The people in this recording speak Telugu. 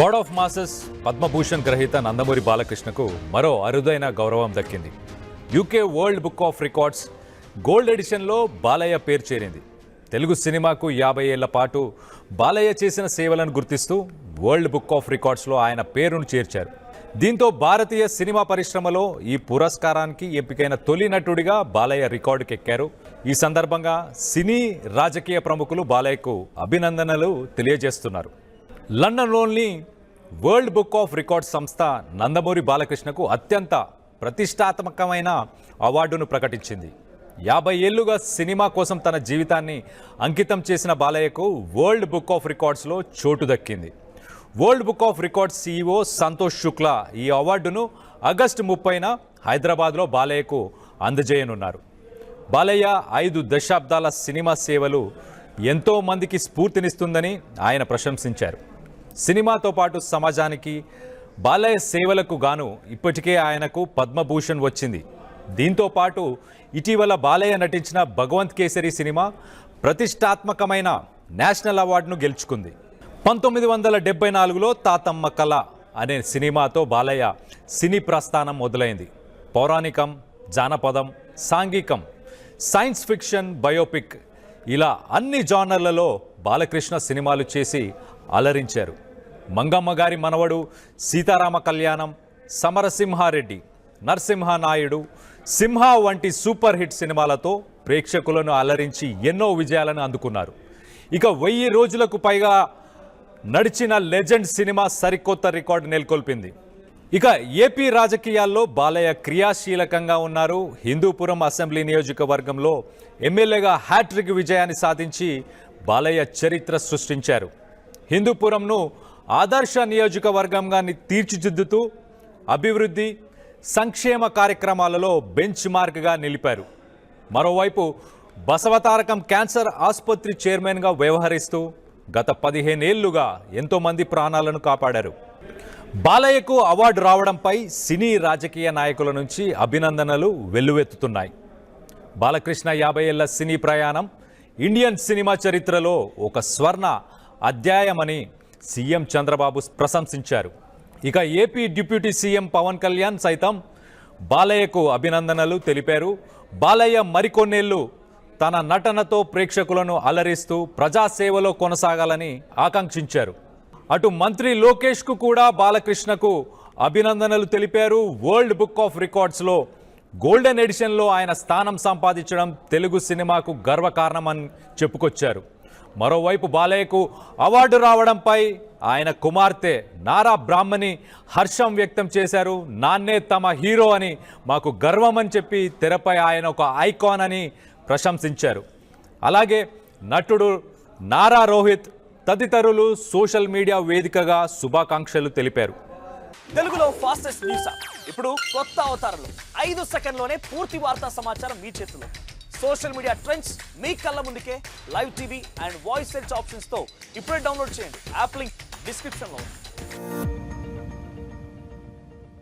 గాడ్ ఆఫ్ మాసెస్ పద్మభూషణ్ గ్రహీత నందమూరి బాలకృష్ణకు మరో అరుదైన గౌరవం దక్కింది. UK World Book of Records Gold ఎడిషన్లో బాలయ్య పేరు చేరింది. తెలుగు సినిమాకు 50 ఏళ్ల పాటు బాలయ్య చేసిన సేవలను గుర్తిస్తూ వరల్డ్ బుక్ ఆఫ్ రికార్డ్స్లో ఆయన పేరును చేర్చారు. దీంతో భారతీయ సినిమా పరిశ్రమలో ఈ పురస్కారానికి ఎంపికైన తొలి నటుడిగా బాలయ్య రికార్డుకి ఎక్కారు. ఈ సందర్భంగా సినీ రాజకీయ ప్రముఖులు బాలయ్యకు అభినందనలు తెలియజేస్తున్నారు. లండన్లోని వరల్డ్ బుక్ ఆఫ్ రికార్డ్స్ సంస్థ నందమూరి బాలకృష్ణకు అత్యంత ప్రతిష్టాత్మకమైన అవార్డును ప్రకటించింది. 50 ఏళ్లుగా సినిమా కోసం తన జీవితాన్ని అంకితం చేసిన బాలయ్యకు వరల్డ్ బుక్ ఆఫ్ రికార్డ్స్లో చోటు దక్కింది. World Book of records CEO Santosh Shukla ఈ అవార్డును ఆగస్టు 30న హైదరాబాద్లో బాలయ్యకు అందజేయనున్నారు. బాలయ్య 5 దశాబ్దాల సినిమా సేవలు ఎంతో మందికి స్ఫూర్తినిస్తుందని ఆయన ప్రశంసించారు. సినిమాతో పాటు సమాజానికి బాలయ్య సేవలకు గాను ఇప్పటికే ఆయనకు పద్మభూషణ్ వచ్చింది. దీంతో పాటు ఇటీవల బాలయ్య నటించిన భగవంత్ కేసరి సినిమా ప్రతిష్టాత్మకమైన నేషనల్ అవార్డును గెలుచుకుంది. 1974లో తాతమ్మ కళ అనే సినిమాతో బాలయ్య సినీ ప్రస్థానం మొదలైంది. పౌరాణికం, జానపదం, సాంఘికం, సైన్స్ ఫిక్షన్, బయోపిక్ ఇలా అన్ని జానర్లలో బాలకృష్ణ సినిమాలు చేసి అలరించారు. మంగమ్మ గారి మనవడు, సీతారామ కళ్యాణం, సమరసింహారెడ్డి, నరసింహనాయుడు, సింహ వంటి సూపర్ హిట్ సినిమాలతో ప్రేక్షకులను అలరించి ఎన్నో విజయాలను అందుకున్నారు. ఇక 1000 రోజులకు పైగా నడిచిన లెజెండ్ సినిమా సరికొత్త రికార్డు నెలకొల్పింది. ఇక ఏపీ రాజకీయాల్లో బాలయ్య క్రియాశీలకంగా ఉన్నారు. హిందూపురం అసెంబ్లీ నియోజకవర్గంలో ఎమ్మెల్యేగా హ్యాట్రిక్ విజయాన్ని సాధించి బాలయ్య చరిత్ర సృష్టించారు. హిందూపురంను ఆదర్శ నియోజకవర్గంగా తీర్చిదిద్దుతూ అభివృద్ధి, సంక్షేమ కార్యక్రమాలలో బెంచ్ మార్క్గా నిలిపారు. మరోవైపు బసవతారకం క్యాన్సర్ ఆసుపత్రి చైర్మన్గా వ్యవహరిస్తూ గత 15 ఏళ్లుగా ఎంతోమంది ప్రాణాలను కాపాడారు. బాలయ్యకు అవార్డు రావడంపై సినీ రాజకీయ నాయకుల నుంచి అభినందనలు వెల్లువెత్తుతున్నాయి. బాలకృష్ణ 50 ఏళ్ల సినీ ప్రయాణం ఇండియన్ సినిమా చరిత్రలో ఒక స్వర్ణ అధ్యాయమని సీఎం చంద్రబాబు ప్రశంసించారు. ఇక AP deputy CM Pawan Kalyan సైతం బాలయ్యకు అభినందనలు తెలిపారు. బాలయ్య మరికొన్నేళ్లు తన నటనతో ప్రేక్షకులను అలరిస్తూ ప్రజాసేవలో కొనసాగాలని ఆకాంక్షించారు. అటు మంత్రి లోకేష్కు కూడా బాలకృష్ణకు అభినందనలు తెలిపారు. వరల్డ్ బుక్ ఆఫ్ రికార్డ్స్లో గోల్డెన్ ఎడిషన్లో ఆయన స్థానం సంపాదించడం తెలుగు సినిమాకు గర్వకారణమని చెప్పుకొచ్చారు. మరోవైపు బాలయ్యకు అవార్డు రావడంపై ఆయన కుమార్తె నారా బ్రాహ్మణి హర్షం వ్యక్తం చేశారు. నాన్నే తమ హీరో అని, మాకు గర్వమని చెప్పి తెరపై ఆయన ఒక ఐకాన్ అని ప్రశంసించారు. అలాగే నటుడు నారా రోహిత్ తదితరులు సోషల్ మీడియా వేదికగా శుభాకాంక్షలు తెలిపారు. తెలుగులో ఫాస్టెస్ట్ న్యూస్ ఇప్పుడు కొత్త అవతారంలో 5 సెకండ్లోనే పూర్తి వార్తా సమాచారం మీ చేతిలో. సోషల్ మీడియా ట్రెండ్స్ మీ కళ్ళ ముందుకే live TV and voice search options తో ఇప్పుడే డౌన్లోడ్ చేయండి. యాప్ లింక్ డిస్క్రిప్షన్ లో ఉంది.